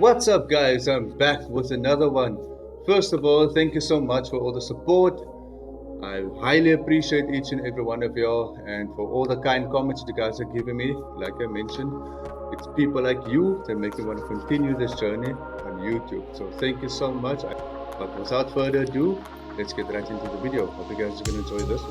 What's up, guys? I'm back with another one. First of all, thank you so much for all the support. I highly appreciate each and every one of y'all and for all the kind comments you guys are giving me. Like I mentioned, it's people like you that make me want to continue this journey on YouTube. So thank you so much. But without further ado, let's get right into the video. Hope you guys are going to enjoy this one.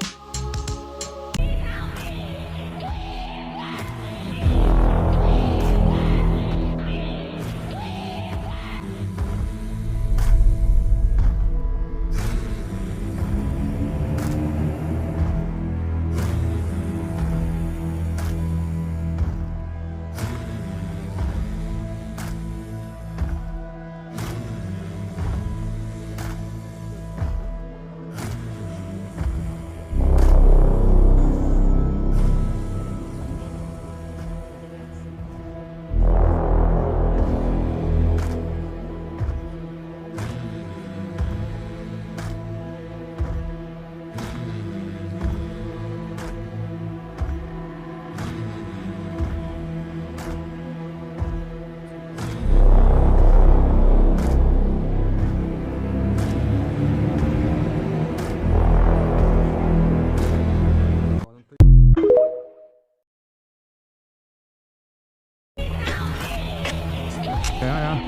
Ja.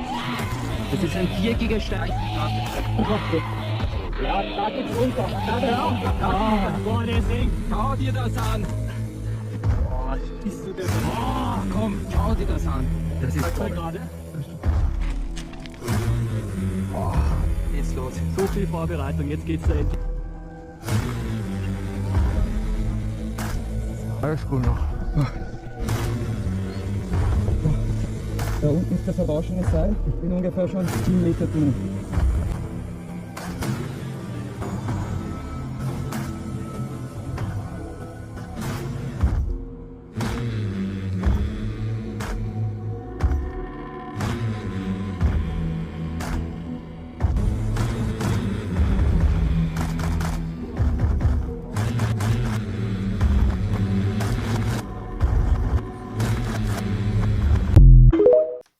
Das ist ein viereckiger Stein. Ja, da geht's runter. Boah, der sinkt. Schau dir das an. Boah, siehst du das? Oh, komm, schau dir das an. Das ist toll gerade. Oh, jetzt los. So viel Vorbereitung, jetzt geht's da endlich. Alles gut noch. Da unten ist das verrauschene Seil. Ich bin ungefähr schon 10 Meter drin.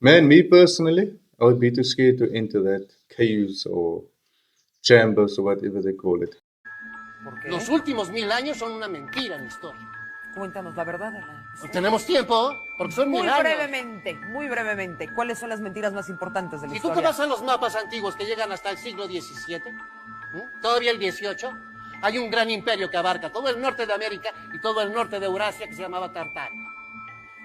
Man, me personally, I would be too scared to enter that caves or chambers or whatever they call it. ¿Por qué? Los últimos 1000 años son una mentira en la historia. Cuéntanos la verdad de la historia. ¿Tenemos tiempo? Porque son 1000 años. Muy brevemente, ¿cuáles son las mentiras más importantes de la Si tú historia? te vas a los mapas antiguos que llegan hasta el siglo XVII, todavía el XVIII, hay un gran imperio que abarca todo el norte de América y todo el norte de Eurasia que se llamaba Tartaria.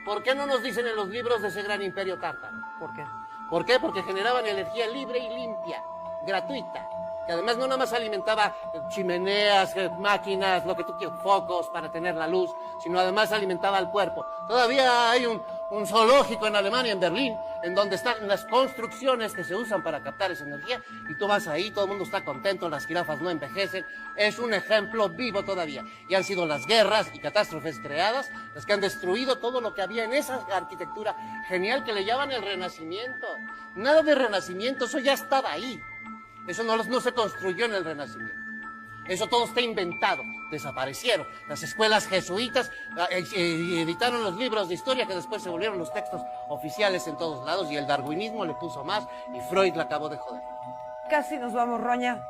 ¿Por qué no nos dicen en los libros de ese gran imperio tártaro? ¿Por qué? ¿Por qué? Porque generaban energía libre y limpia, gratuita, que además no nada más alimentaba chimeneas, máquinas, lo que tú quieras, focos para tener la luz, sino además alimentaba al cuerpo. Todavía hay un zoológico en Alemania, en Berlín, en donde están las construcciones que se usan para captar esa energía, y tú vas ahí, todo el mundo está contento, las jirafas no envejecen, es un ejemplo vivo todavía. Y han sido las guerras y catástrofes creadas las que han destruido todo lo que había en esa arquitectura genial que le llaman el Renacimiento. Nada de Renacimiento, eso ya estaba ahí. Eso no se construyó en el Renacimiento. Eso todo está inventado. Desaparecieron. Las escuelas jesuitas editaron los libros de historia que después se volvieron los textos oficiales en todos lados, y el darwinismo le puso más y Freud la acabó de joder. Casi nos vamos, Roña.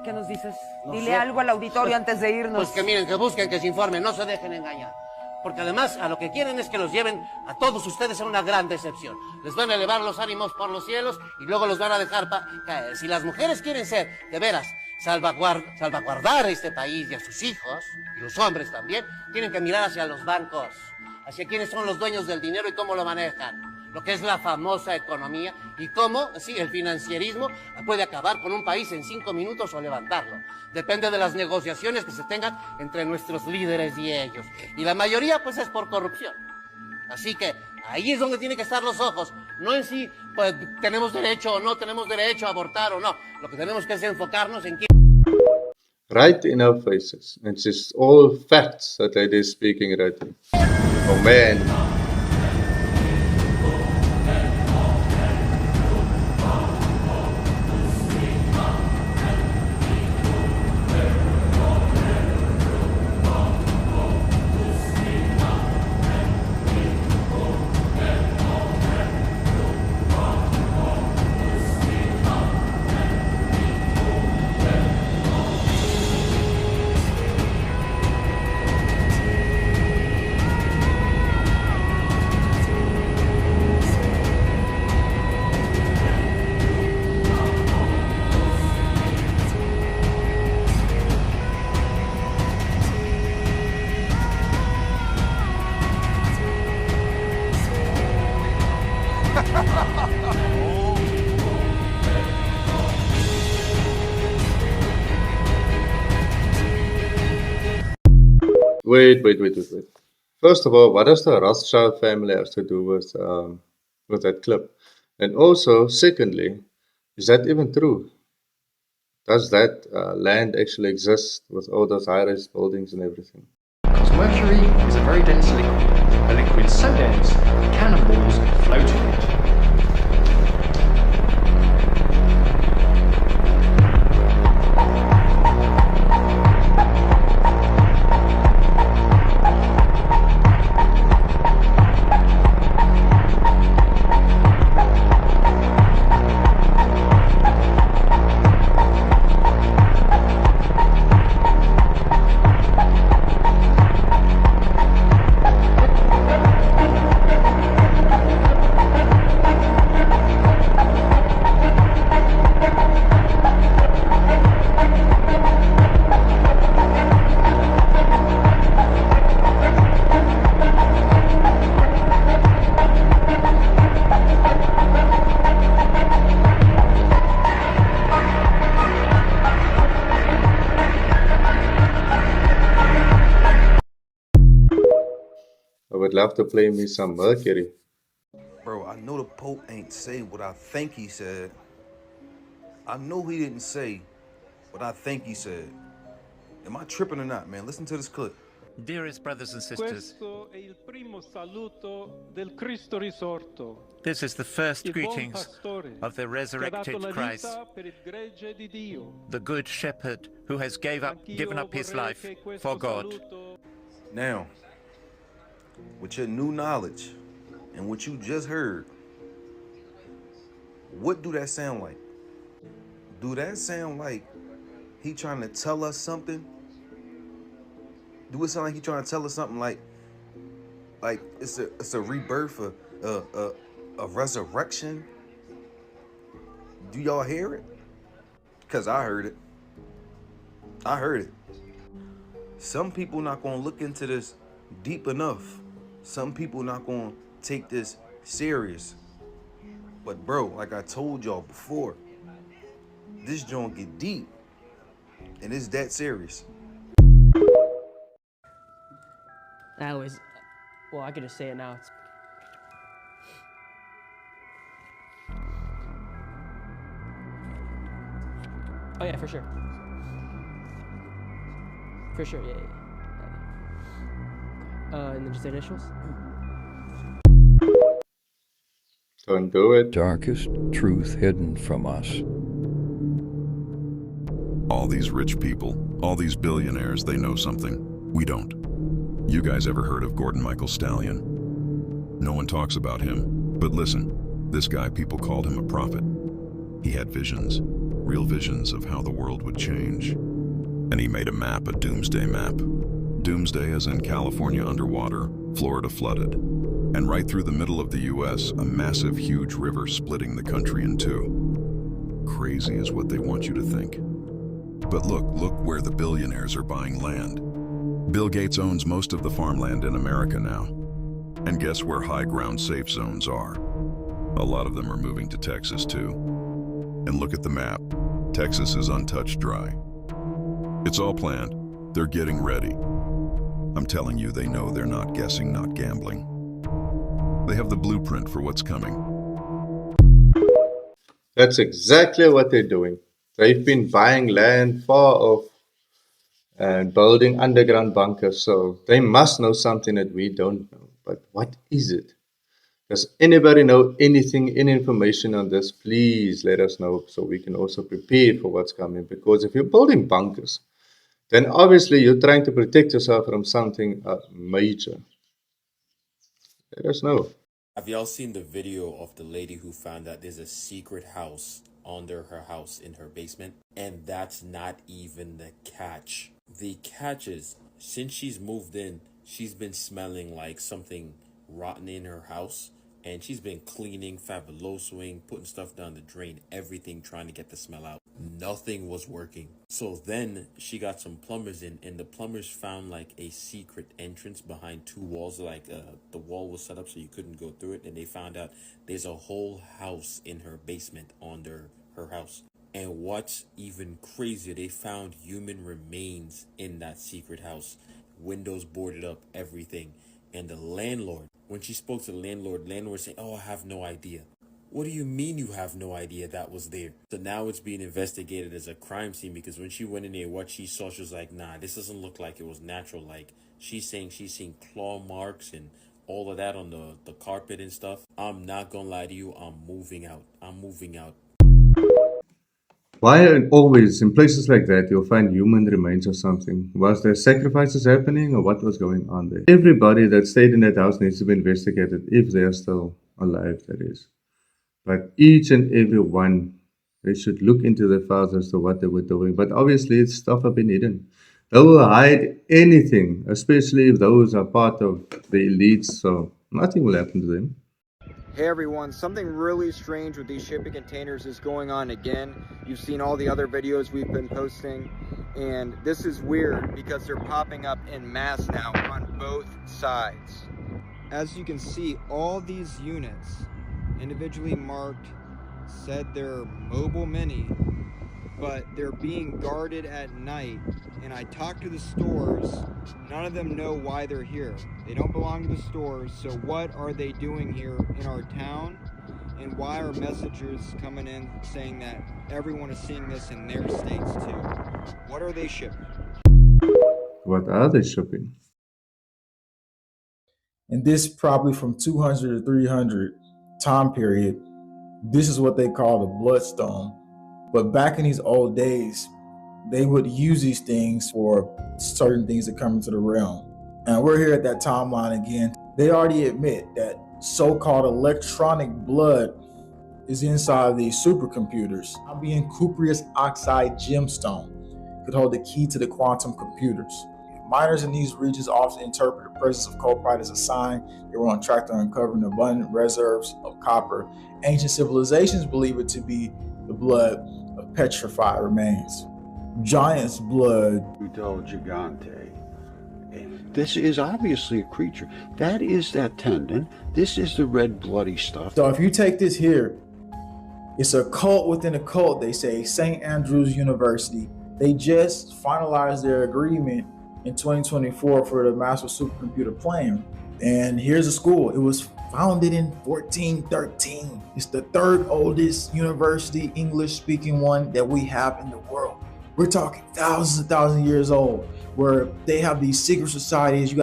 ¿Qué nos dices? No Dile sé. algo al auditorio antes de irnos. Pues que miren, que busquen, que se informen, no se dejen engañar. Porque además a lo que quieren es que los lleven a todos ustedes a una gran decepción. Les van a elevar los ánimos por los cielos y luego los van a dejar caer. Si las mujeres quieren ser, de veras, salvaguardar este país y a sus hijos, y los hombres también, tienen que mirar hacia los bancos, hacia quiénes son los dueños del dinero y cómo lo manejan. Lo que es la famosa economía y cómo, sí, el financierismo puede acabar con un país en 5 minutos o levantarlo. Depende de las negociaciones que se tengan entre nuestros líderes y ellos. Y la mayoría, pues, es por corrupción. Así que ahí es donde tienen que estar los ojos. No en si pues, tenemos derecho o no tenemos derecho a abortar o no. Lo que tenemos que es enfocarnos en quién. Right in our faces. It's just all facts that lady is speaking right now. Oh man. Wait. First of all, what does the Rothschild family have to do with that clip? And also, secondly, is that even true? Does that land actually exist with all those high-rise buildings and everything? Because mercury is a very dense liquid, a liquid so dense cannonballs float in it. I would love to play me some Mercury. Bro, I know the Pope ain't say what I think he said. I know he didn't say what I think he said. Am I tripping or not, man? Listen to this clip. Dearest brothers and sisters, Questo è il primo saluto del Cristo risorto, this is the first il buon greetings pastore of the che ha dato resurrected la Christ, vita per il gregge di Dio. the good shepherd who has given up his Vorrei life che questo for God. saluto Now, with your new knowledge and what you just heard, what do that sound like? Do that sound like he trying to tell us something? Do it sound like he trying to tell us something like it's a rebirth, a resurrection? Do y'all hear it? Because I heard it. I heard it. Some people not gonna look into this deep enough. Some people not gonna take this serious. But bro, like I told y'all before, this joint get deep, and it's that serious. I always, well, I could just say it now. It's, oh yeah, for sure. For sure, yeah. And then just the initials. Don't do it. Darkest truth hidden from us. All these rich people, all these billionaires, they know something. We don't. You guys ever heard of Gordon Michael Stallion? No one talks about him. But listen, this guy, people called him a prophet. He had visions, real visions of how the world would change. And he made a map, a doomsday map. Doomsday as in California underwater, Florida flooded. And right through the middle of the US, a massive, huge river splitting the country in two. Crazy is what they want you to think. But look where the billionaires are buying land. Bill Gates owns most of the farmland in America now. And guess where high ground safe zones are? A lot of them are moving to Texas too. And look at the map. Texas is untouched dry. It's all planned. They're getting ready. I'm telling you, they know they're not guessing, not gambling. They have the blueprint for what's coming. That's exactly what they're doing. They've been buying land far off and building underground bunkers, so they must know something that we don't know. But what is it? Does anybody know anything, any information on this? Please let us know so we can also prepare for what's coming. Because if you're building bunkers, then obviously you're trying to protect yourself from something major. Let us know. Have y'all seen the video of the lady who found that there's a secret house under her house in her basement? And that's not even the catch. The catch is, since she's moved in, she's been smelling like something rotten in her house. And she's been cleaning, fabulosoing, putting stuff down the drain, everything trying to get the smell out. Nothing was working. So then she got some plumbers in, and the plumbers found like a secret entrance behind two walls. Like the wall was set up so you couldn't go through it. And they found out there's a whole house in her basement under her house. And what's even crazier, they found human remains in that secret house. windows boarded up, everything. And the landlord, when she spoke to the landlord saying, "Oh, I have no idea." What do you mean you have no idea that was there? So now it's being investigated as a crime scene, because when she went in there, what she saw, she was like, nah, this doesn't look like it was natural. Like, she's saying she's seen claw marks and all of that on the carpet and stuff. I'm not gonna lie to you, I'm moving out. I'm moving out. Why always in places like that you'll find human remains or something? Was there sacrifices happening or what was going on there? Everybody that stayed in that house needs to be investigated, if they're still alive, that is. But each and every one, they should look into their files as to what they were doing. But obviously, it's stuff have been hidden. They will hide anything, especially if those are part of the elites. So nothing will happen to them. Hey everyone, something really strange with these shipping containers is going on again. You've seen all the other videos we've been posting, and this is weird because they're popping up en masse now on both sides. As you can see, all these units, individually marked, said they're Mobile Mini, but they're being guarded at night. And I talked to the stores, none of them know why they're here. They don't belong to the stores, so what are they doing here in our town? And why are messengers coming in saying that everyone is seeing this in their states too? What are they shipping? What are they shipping? And this probably from 200 to 300 time period, this is what they call the bloodstone. But back in these old days, they would use these things for certain things that come into the realm. And we're here at that timeline again. They already admit that so-called electronic blood is inside these supercomputers. Being cuprious oxide gemstone could hold the key to the quantum computers. Miners in these regions often interpret the presence of copper as a sign they were on track to uncovering abundant reserves of copper. Ancient civilizations believe it to be the blood of petrified remains. Giant's blood. Udo Gigante. And this is obviously a creature. That is that tendon. This is the red bloody stuff. So if you take this here, it's a cult within a cult, they say. St. Andrews University. They just finalized their agreement in 2024 for the Master Supercomputer Plan. And here's a school. It was founded in 1413. It's the third oldest university, English-speaking one that we have in the world. We're talking thousands and thousands of years old, where they have these secret societies.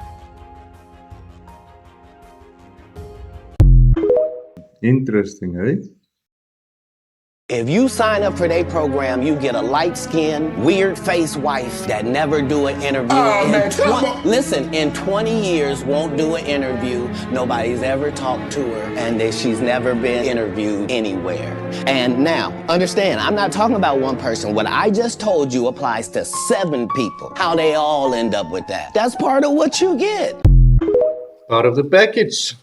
Interesting, eh? If you sign up for their program, you get a light-skinned, weird-faced wife that never do an interview. Listen, in 20 years, won't do an interview. Nobody's ever talked to her, and that she's never been interviewed anywhere. And now, understand, I'm not talking about one person. What I just told you applies to 7 people. How they all end up with that. That's part of what you get. Part of the package.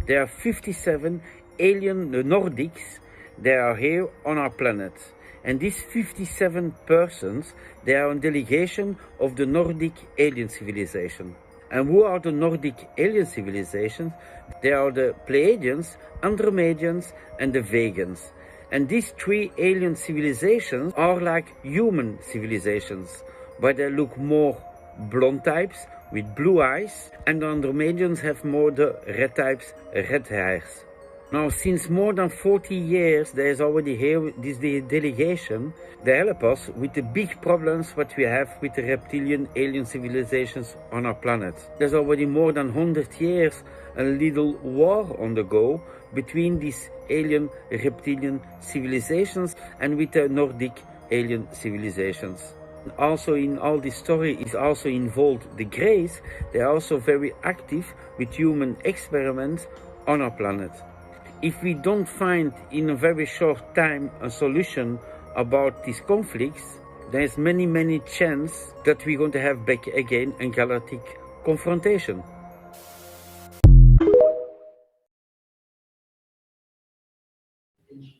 There are 57 alien Nordics, they are here on our planet. And these 57 persons, they are a delegation of the Nordic alien civilization. And who are the Nordic alien civilizations? They are the Pleiadians, Andromedians, and the Vegans. And these 3 alien civilizations are like human civilizations, but they look more blonde types with blue eyes, and the Andromedians have more the red types, red hairs. Now, since more than 40 years, there is already here this delegation. They help us with the big problems what we have with the reptilian alien civilizations on our planet. There's already more than 100 years a little war on the go between these alien reptilian civilizations and with the Nordic alien civilizations. Also in all this story is also involved the Greys. They are also very active with human experiments on our planet. If we don't find in a very short time a solution about these conflicts, there's many chance that we're going to have back again a galactic confrontation.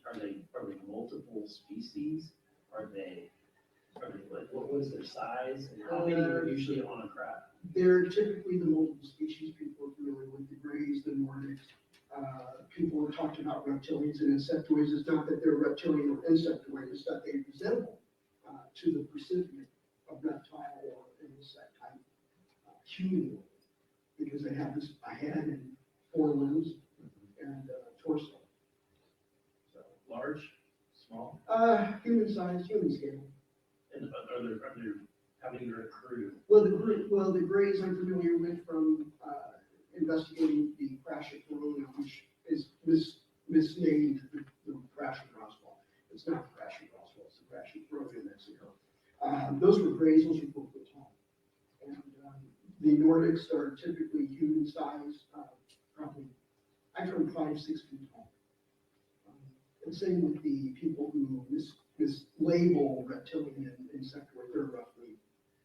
Are they multiple species? Are they like, what is their size? And how many are usually on a craft? They're typically the multiple species. People are familiar with the Greys, the Nordics. People are talking about reptilians and insectoids. It's not that they're reptilian or insectoid, it's that they resemble to the recipient of reptile or humanoid because they have this a head and 4 limbs and torso. So large, small, Human size, human scale. and are there how many are a crew? Well, the Greys I'm familiar with from investigating the crash at Corona, which is misnamed the crash at Roswell. It's not the crash at Roswell, it's the crash at Corona, Mexico. Those were Greys, those were 4 foot tall. And the Nordics are typically human size, probably, I've heard 5, 6 feet tall. And same with the people who mislabel reptilian insectoid, they're roughly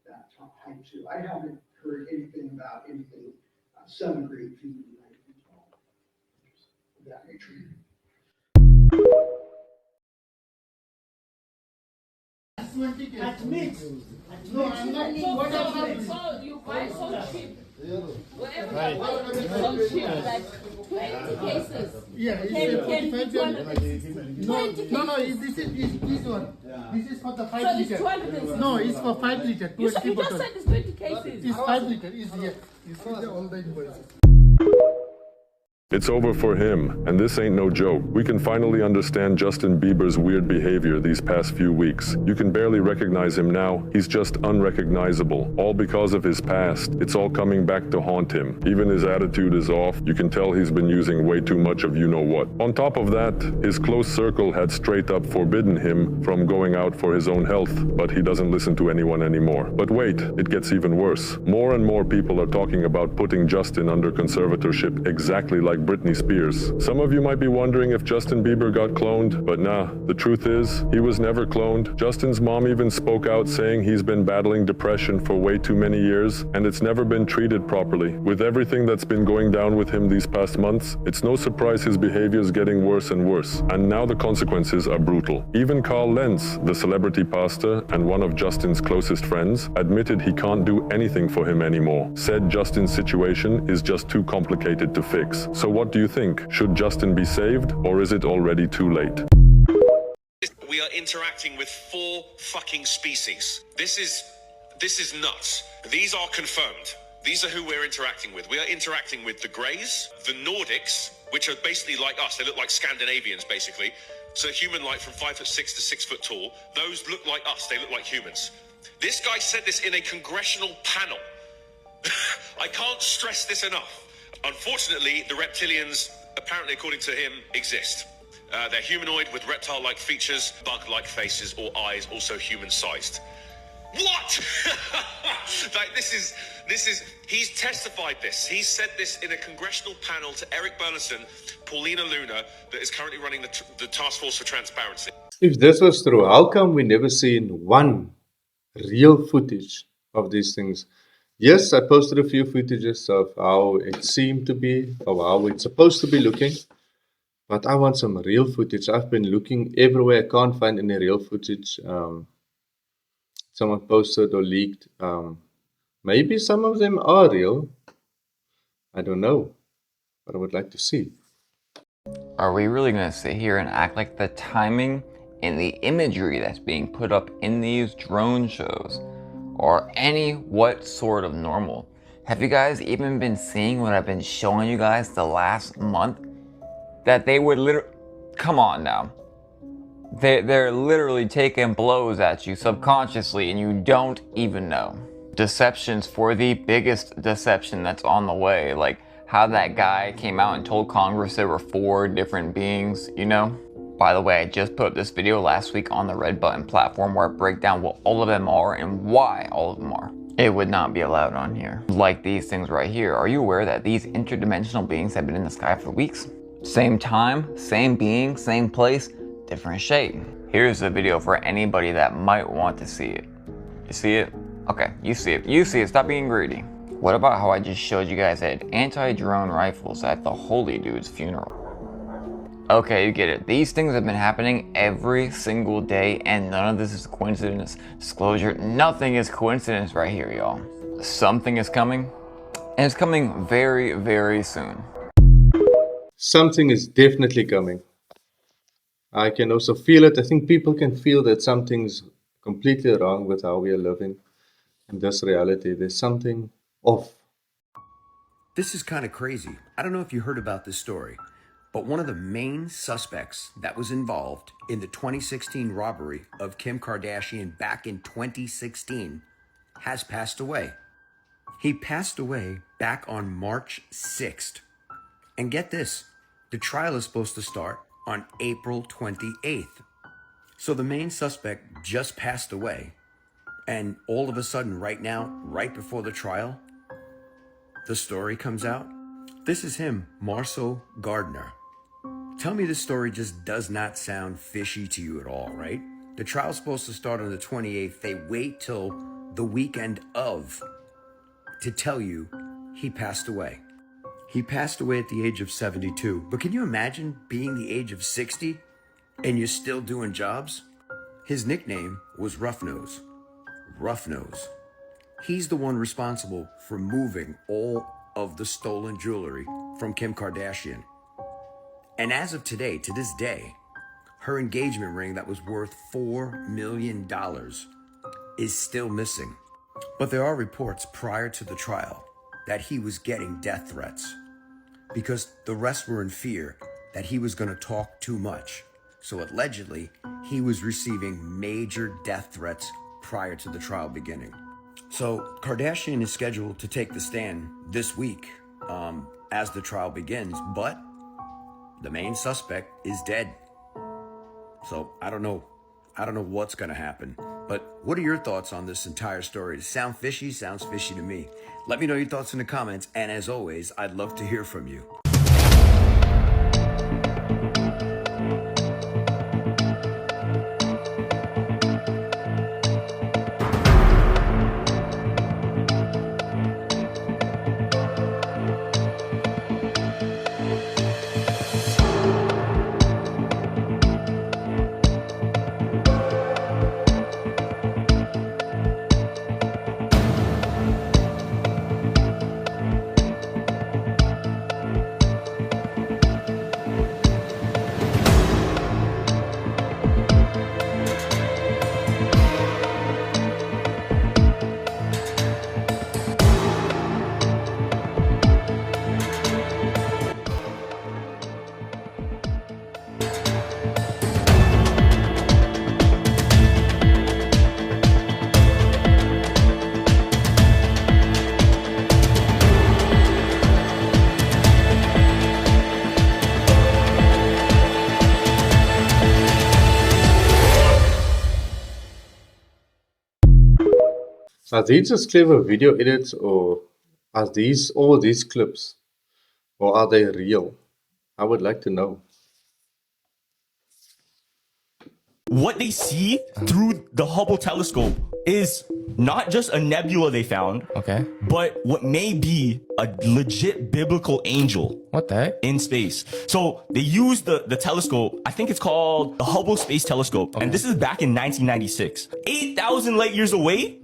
that height too. I haven't heard anything about anything 7 or 8 feet, 9 feet tall. Of that nature. Admit. No, I'm not. What happened? So you buy so cheap. Whatever Right. you buy so cheap, like 20 cases. Yeah, it's 10, 45 20 No, cases. this one. This is for the 5 So it's liter. 200 cases. No, it's for 5 liter. You 20 just said it's 20 cases. It's 5 liter. It's here. You see the all the invoices. It's over for him, and this ain't no joke. We can finally understand Justin Bieber's weird behavior these past few weeks. You can barely recognize him now. He's just unrecognizable, all because of his past. It's all coming back to haunt him. Even his attitude is off. You can tell he's been using way too much of you-know-what. On top of that, his close circle had straight up forbidden him from going out for his own health, but he doesn't listen to anyone anymore. But wait, it gets even worse. More and more people are talking about putting Justin under conservatorship exactly like Britney Spears. Some of you might be wondering if Justin Bieber got cloned, but nah, the truth is, he was never cloned. Justin's mom even spoke out saying he's been battling depression for way too many years, and it's never been treated properly. With everything that's been going down with him these past months, it's no surprise his behavior is getting worse and worse, and now the consequences are brutal. Even Carl Lentz, the celebrity pastor and one of Justin's closest friends, admitted he can't do anything for him anymore. Said Justin's situation is just too complicated to fix. So what do you think? Should Justin be saved, or is it already too late? We are interacting with 4 fucking species. This is nuts. These are confirmed. These are who we're interacting with. We are interacting with the Greys, the Nordics, which are basically like us. They look like Scandinavians, basically. So human-like from 5'6" to 6 foot tall. Those look like us. They look like humans. This guy said this in a congressional panel. I can't stress this enough. Unfortunately, the reptilians, apparently according to him, exist. They're humanoid with reptile-like features, bug-like faces or eyes, also human-sized. What? Like he's testified this. He said this in a congressional panel to Eric Burleson, Paulina Luna, that is currently running the Task Force for Transparency. If this was true, how come we never seen one real footage of these things? Yes, I posted a few footages of how it seemed to be, or how it's supposed to be looking, but I want some real footage. I've been looking everywhere, I can't find any real footage. Someone posted or leaked. Maybe some of them are real. I don't know, but I would like to see. Are we really going to sit here and act like the timing and the imagery that's being put up in these drone shows or any what sort of normal? Have you guys even been seeing what I've been showing you guys the last month? That they would literally, come on now. They're literally taking blows at you subconsciously and you don't even know. Deceptions for the biggest deception that's on the way. Like how that guy came out and told Congress there were 4 different beings, you know? By the way, I just put up this video last week on the Red Button platform where I break down what all of them are and why all of them are. It would not be allowed on here. Like these things right here. Are you aware that these interdimensional beings have been in the sky for weeks? Same time, same being, same place, different shape. Here's the video for anybody that might want to see it. You see it? Okay, you see it. You see it. Stop being greedy. What about how I just showed you guys that anti-drone rifles at the holy dude's funeral? Okay, you get it. These things have been happening every single day and none of this is coincidence. Disclosure, nothing is coincidence right here, y'all. Something is coming and it's coming very, very soon. Something is definitely coming. I can also feel it. I think people can feel that something's completely wrong with how we are living in this reality. There's something off. This is kind of crazy. I don't know if you heard about this story, but one of the main suspects that was involved in the 2016 robbery of Kim Kardashian back in 2016 has passed away. He passed away back on March 6th. And get this, the trial is supposed to start on April 28th. So the main suspect just passed away. And all of a sudden, right now, right before the trial, the story comes out. This is him, Marcel Gardner. Tell me this story just does not sound fishy to you at all, right? The trial's supposed to start on the 28th. They wait till the weekend of to tell you he passed away. He passed away at the age of 72. But can you imagine being the age of 60 and you're still doing jobs? His nickname was Rough Nose. Rough Nose. He's the one responsible for moving all of the stolen jewelry from Kim Kardashian. And as of today, to this day, her engagement ring that was worth $4 million is still missing. But there are reports prior to the trial that he was getting death threats because the rest were in fear that he was going to talk too much. So allegedly, he was receiving major death threats prior to the trial beginning. So Kardashian is scheduled to take the stand this week as the trial begins, but the main suspect is dead. So I don't know what's going to happen. But what are your thoughts on this entire story? Does it sound fishy? Sounds fishy to me. Let me know your thoughts in the comments. And as always, I'd love to hear from you. Are these just clever video edits, or are these all these clips, or are they real? I would like to know. What they see through the Hubble telescope is not just a nebula they found, okay, but what may be a legit biblical angel. What the heck? In space. So they used the telescope, I think it's called the Hubble Space Telescope, and this is back in 1996. 8,000 light years away,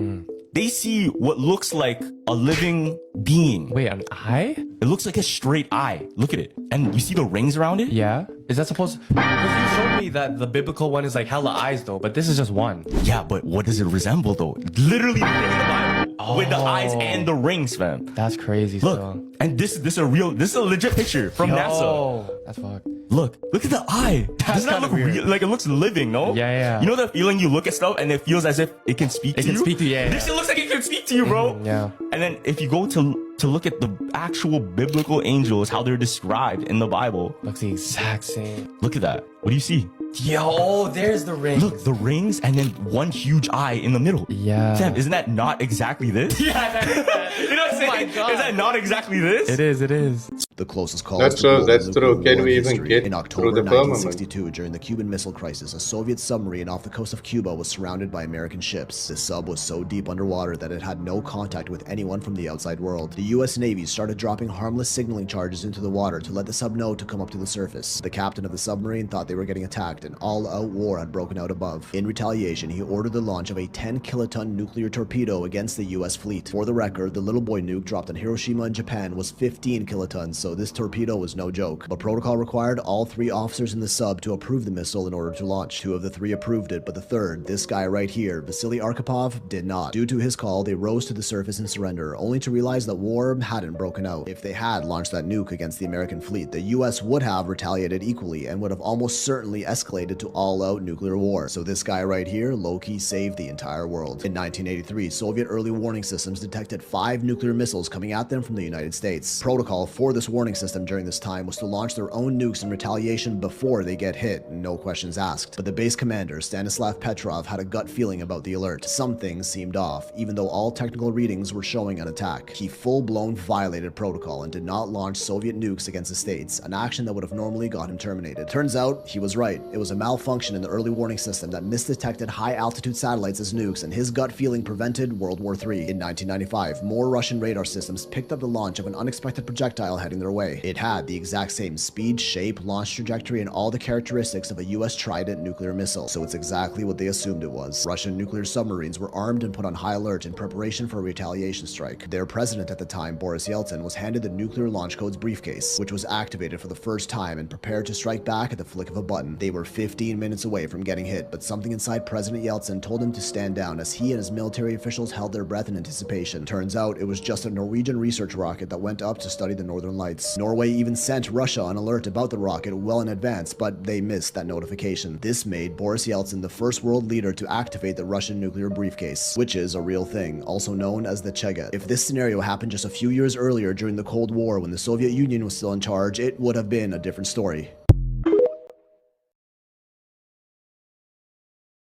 they see what looks like a living being. Wait, an eye? It looks like a straight eye. Look at it. And you see the rings around it? Yeah. Is that supposed to... Because you showed me that the biblical one is like hella eyes though, but this is just one. Yeah, but what does it resemble though? Literally the thing in the Bible with the eyes and the rings, fam. That's crazy. Look, and this is a legit picture from NASA. That's fucked. Look at the eye. Doesn't that look real? Like it looks living, no? Yeah, yeah. You know the feeling you look at stuff and it feels as if it can speak to you? It can speak to you, yeah. This shit looks like it can speak to you, bro. Yeah. And then if you go to look at the actual biblical angels, how they're described in the Bible. Looks the exact same. Look at that. What do you see? Yo, there's the rings. Look, the rings and then one huge eye in the middle. Yeah. Sam, isn't that not exactly this? Yeah, that is that. You know what I'm saying? Oh my God. Is that not exactly this? It is, it is. The closest call that's true, that's true. Can we even get in October 1962, during the Cuban Missile Crisis, a Soviet submarine off the coast of Cuba was surrounded by American ships. This sub was so deep underwater that it had no contact with anyone from the outside world. The U.S. Navy started dropping harmless signaling charges into the water to let the sub know to come up to the surface. The captain of the submarine thought they were getting attacked and all-out war had broken out above. In retaliation, he ordered the launch of a 10-kiloton nuclear torpedo against the U.S. fleet. For the record, the Little Boy nuke dropped on Hiroshima in Japan was 15 kilotons, so so this torpedo was no joke. But protocol required all 3 officers in the sub to approve the missile in order to launch. 2 of the 3 approved it, but the third, this guy right here, Vasily Arkhipov, did not. Due to his call, they rose to the surface and surrender, only to realize that war hadn't broken out. If they had launched that nuke against the American fleet, the US would have retaliated equally and would have almost certainly escalated to all-out nuclear war. So this guy right here, low-key saved the entire world. In 1983, Soviet early warning systems detected 5 nuclear missiles coming at them from the United States. Protocol for this warning system during this time was to launch their own nukes in retaliation before they get hit, no questions asked. But the base commander, Stanislav Petrov, had a gut feeling about the alert. Some things seemed off, even though all technical readings were showing an attack. He full-blown violated protocol and did not launch Soviet nukes against the States, an action that would have normally got him terminated. Turns out, he was right. It was a malfunction in the early warning system that misdetected high-altitude satellites as nukes, and his gut feeling prevented World War III. In 1995, more Russian radar systems picked up the launch of an unexpected projectile heading their way. It had the exact same speed, shape, launch trajectory, and all the characteristics of a US Trident nuclear missile, so it's exactly what they assumed it was. Russian nuclear submarines were armed and put on high alert in preparation for a retaliation strike. Their president at the time, Boris Yeltsin, was handed the nuclear launch codes briefcase, which was activated for the first time and prepared to strike back at the flick of a button. They were 15 minutes away from getting hit, but something inside President Yeltsin told him to stand down as he and his military officials held their breath in anticipation. Turns out it was just a Norwegian research rocket that went up to study the northern lights. Norway even sent Russia an alert about the rocket well in advance, but they missed that notification. This made Boris Yeltsin the first world leader to activate the Russian nuclear briefcase, which is a real thing, also known as the Chega. If this scenario happened just a few years earlier during the Cold War when the Soviet Union was still in charge, it would have been a different story.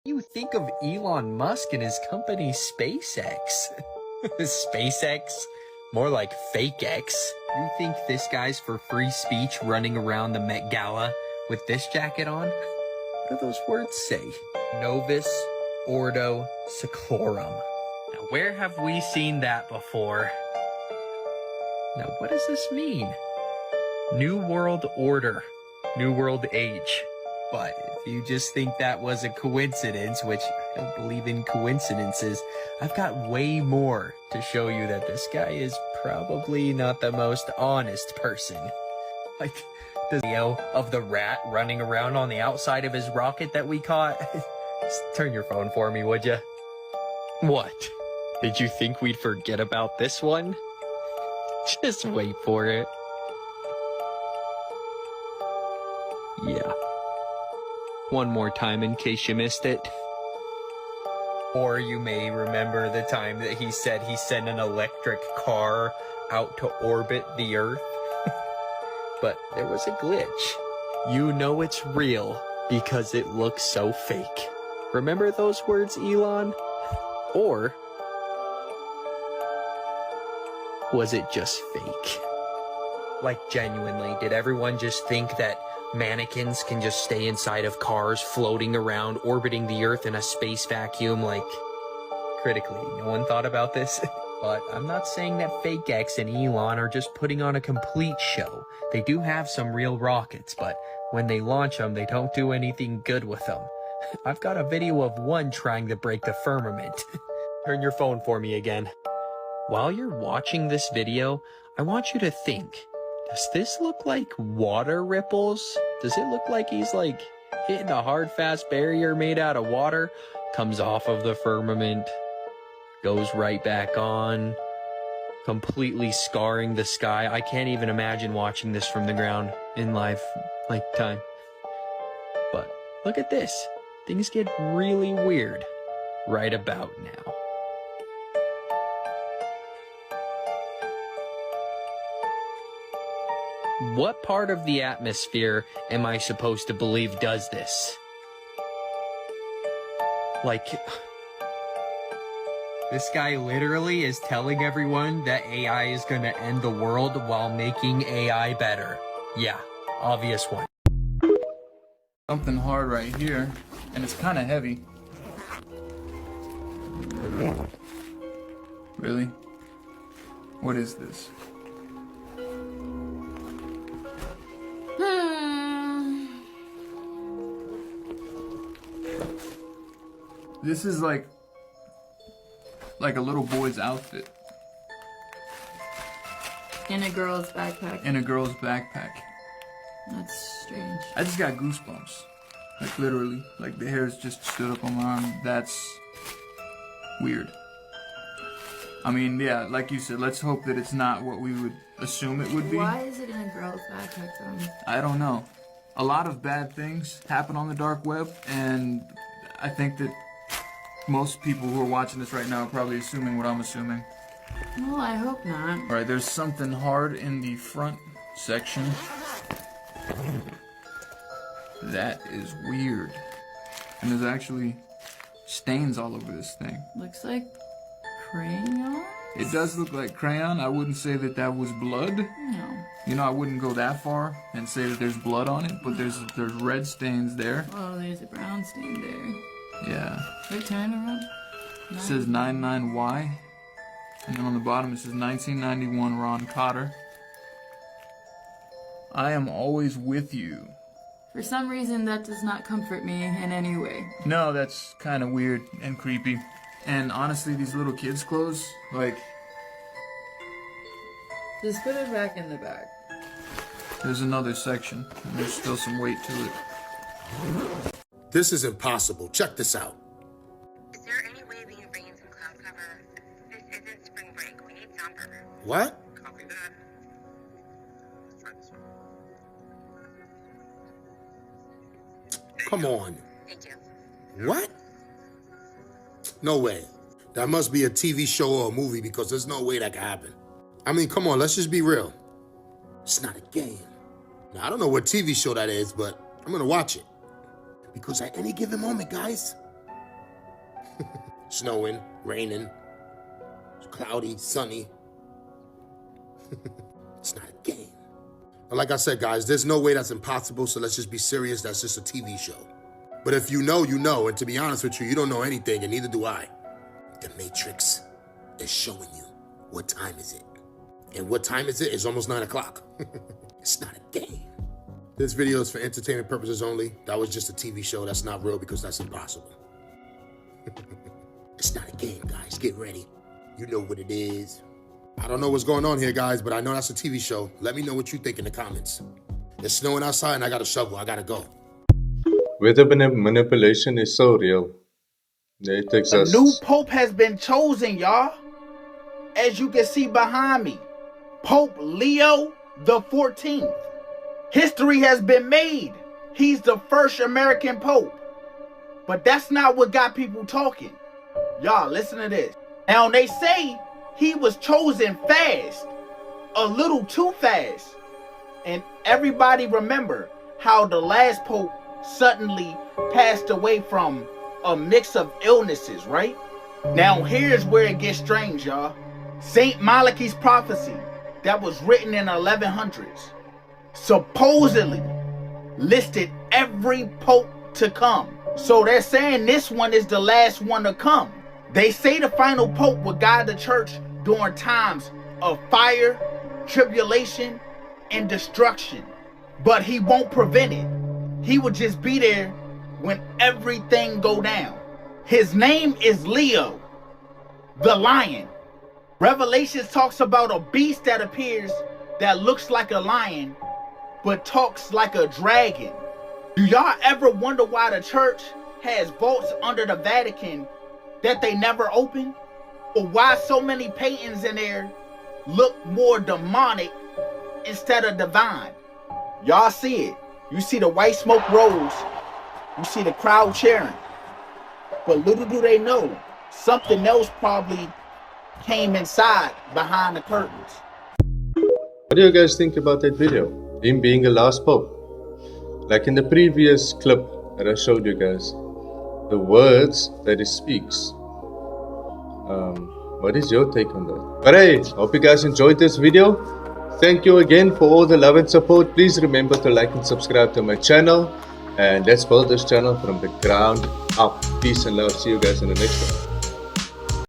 You think of Elon Musk and his company SpaceX. SpaceX? More like fake X. You think this guy's for free speech running around the Met Gala with this jacket on? What do those words say? Novus Ordo Seclorum. Now, where have we seen that before? Now, what does this mean? New World Order. New World Age. But if you just think that was a coincidence, which I don't believe in coincidences, I've got way more to show you that this guy is probably not the most honest person. Like, the video of the rat running around on the outside of his rocket that we caught. Just turn your phone for me, would ya? What? Did you think we'd forget about this one? Just wait for it. Yeah. One more time in case you missed it. Or you may remember the time that he said he sent an electric car out to orbit the Earth. But there was a glitch. You know it's real because it looks so fake. Remember those words, Elon? Or was it just fake? Like, genuinely, did everyone just think that mannequins can just stay inside of cars floating around orbiting the Earth in a space vacuum? Like, critically, no one thought about this? But I'm not saying that Fake X and Elon are just putting on a complete show. They do have some real rockets, but when they launch them, they don't do anything good with them. I've got a video of one trying to break the firmament. Turn your phone for me again. While you're watching this video, I want you to think, does this look like water ripples? Does it look like he's like hitting a hard, fast barrier made out of water? Comes off of the firmament, goes right back on, completely scarring the sky. I can't even imagine watching this from the ground in live time. But look at this. Things get really weird right about now. What part of the atmosphere am I supposed to believe does this? Like, this guy literally is telling everyone that AI is gonna end the world while making AI better. Yeah, obvious one. Something hard right here, and it's kind of heavy. Really? What is this? This is like a little boy's outfit. In a girl's backpack. In a girl's backpack. That's strange. I just got goosebumps. Like literally. Like the hairs just stood up on my arm. That's weird. I mean, yeah, like you said, let's hope that it's not what we would assume it would be. Why is it in a girl's backpack though? I don't know. A lot of bad things happen on the dark web, and I think that most people who are watching this right now are probably assuming what I'm assuming. Well, I hope not. Alright, there's something hard in the front section. That is weird. And there's actually stains all over this thing. Looks like crayon? It does look like crayon. I wouldn't say that that was blood. No. You know, I wouldn't go that far and say that there's blood on it, but there's red stains there. Oh, there's a brown stain there. Yeah. Wait, turn around. It says 99Y. And then on the bottom it says 1991 Ron Cotter. I am always with you. For some reason, that does not comfort me in any way. No, that's kind of weird and creepy. And honestly, these little kids' clothes, like... Just put it back in the bag. There's another section, and there's still some weight to it. This is impossible. Check this out. Is there any way we can bring in some cloud cover? This isn't spring break. We need somber. What? Copy that. Come on. Thank you. What? No way. That must be a TV show or a movie because there's no way that can happen. I mean, come on, let's just be real. It's not a game. Now, I don't know what TV show that is, but I'm gonna watch it. Because at any given moment, guys, snowing, raining, it's cloudy, sunny. It's not a game. But like I said, guys, there's no way that's impossible, so let's just be serious. That's just a TV show. But if you know, you know. And to be honest with you, you don't know anything, and neither do I. The Matrix is showing you what time is it. And what time is it? It's almost 9 o'clock. It's not a game. This video is for entertainment purposes only. That was just a TV show. That's not real because that's impossible. It's not a game, guys. Get ready. You know what it is. I don't know what's going on here, guys, but I know that's a TV show. Let me know what you think in the comments. It's snowing outside and I got a shovel. I gotta go. Weather manipulation is so real. It exists. A new pope has been chosen, y'all. As you can see behind me, Pope Leo the 14th. History has been made. He's the first American pope. But that's not what got people talking. Y'all, listen to this. Now, they say he was chosen fast, a little too fast. And everybody remember how the last pope suddenly passed away from a mix of illnesses, right? Now, here's where it gets strange, y'all. Saint Malachi's prophecy that was written in the 1100s supposedly listed every pope to come. So they're saying this one is the last one to come. They say the final pope will guide the church during times of fire, tribulation, and destruction. But he won't prevent it. He will just be there when everything go down. His name is Leo, the lion. Revelations talks about a beast that appears that looks like a lion, but talks like a dragon. Do y'all ever wonder why the church has vaults under the Vatican that they never open? Or why so many paintings in there look more demonic instead of divine? Y'all see it. You see the white smoke rolls. You see the crowd cheering. But little do they know, something else probably came inside behind the curtains. What do you guys think about that video? Him being the last pope? Like in the previous clip that I showed you guys, the words that he speaks. What is your take on that? But hey, hope you guys enjoyed this video. Thank you again for all the love and support. Please remember to like and subscribe to my channel. And let's build this channel from the ground up. Peace and love. See you guys in the next one.